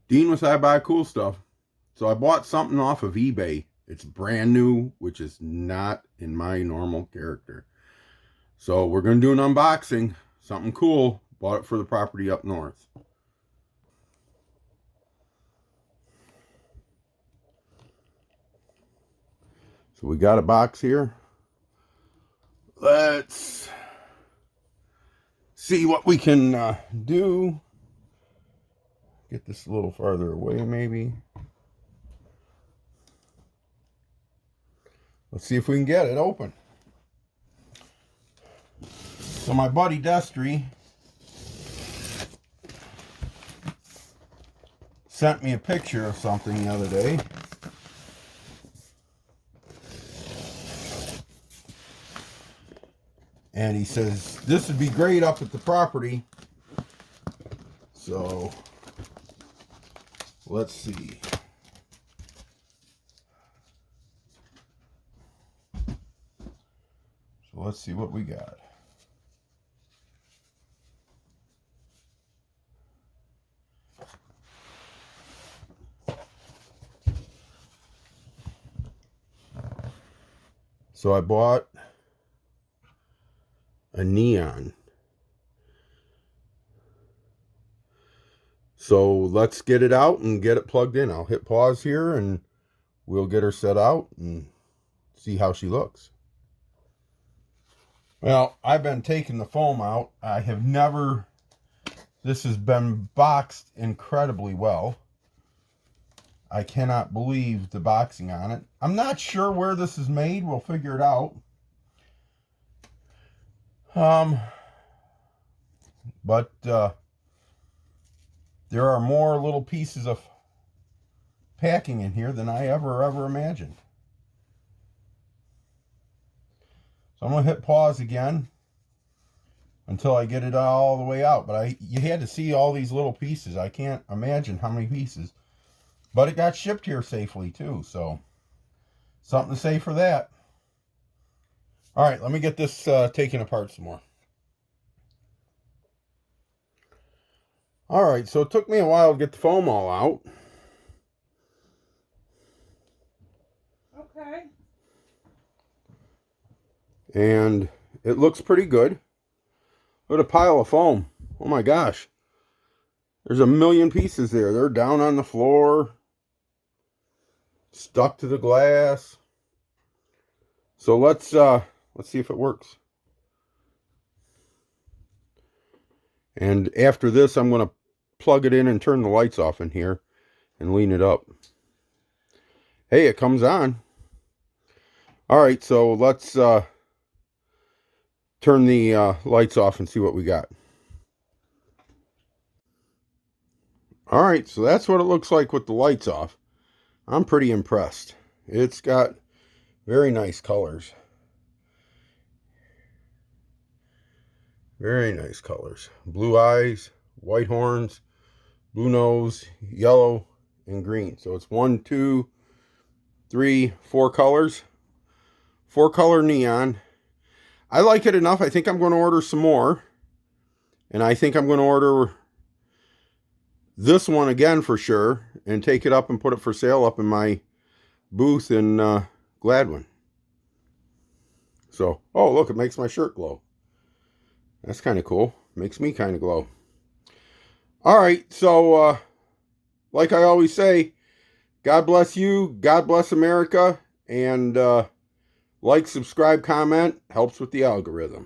Dean with I Buy Cool Stuff. So I bought something off of eBay. It's brand new, which is not in my normal character. So we're going to do an unboxing. Something cool. Bought it for the property up north. So we got a box here. Let's see what we can do. Get this a little farther away, maybe. Let's see if we can get it open. So my buddy Destry sent me a picture of something the other day. And he says, this would be great up at the property. So, let's see. So let's see what we got. So I bought a neon. So let's get it out and get it plugged in. I'll hit pause here and we'll get her set out and see how she looks. Well, I've been taking the foam out. I have never, this has been boxed incredibly well. I cannot believe the boxing on it. I'm not sure where this is made. We'll figure it out. But there are more little pieces of packing in here than I ever imagined. So I'm going to hit pause again until I get it all the way out. But you had to see all these little pieces. I can't imagine how many pieces. But it got shipped here safely too, so something to say for that. All right, let me get this taken apart some more. All right, so it took me a while to get the foam all out. Okay. And it looks pretty good. Look at a pile of foam. Oh my gosh. There's a million pieces there. They're down on the floor, stuck to the glass. So let's see if it works. And after this, I'm going to plug it in and turn the lights off in here and lean it up. Hey, it comes on. All right, so let's turn the lights off and see what we got. All right, so that's what it looks like with the lights off. I'm pretty impressed. It's got very nice colors. Very nice colors. Blue eyes, white horns, blue nose, yellow, and green. So it's 1, 2, 3, 4 colors. 4-color neon. I like it enough. I think I'm going to order some more. And I think I'm going to order this one again for sure. And take it up and put it for sale up in my booth in Gladwin. So, oh look, it makes my shirt glow. That's kind of cool. Makes me kind of glow. All right, so like I always say, God bless you, God bless America, and like, subscribe, comment, helps with the algorithm.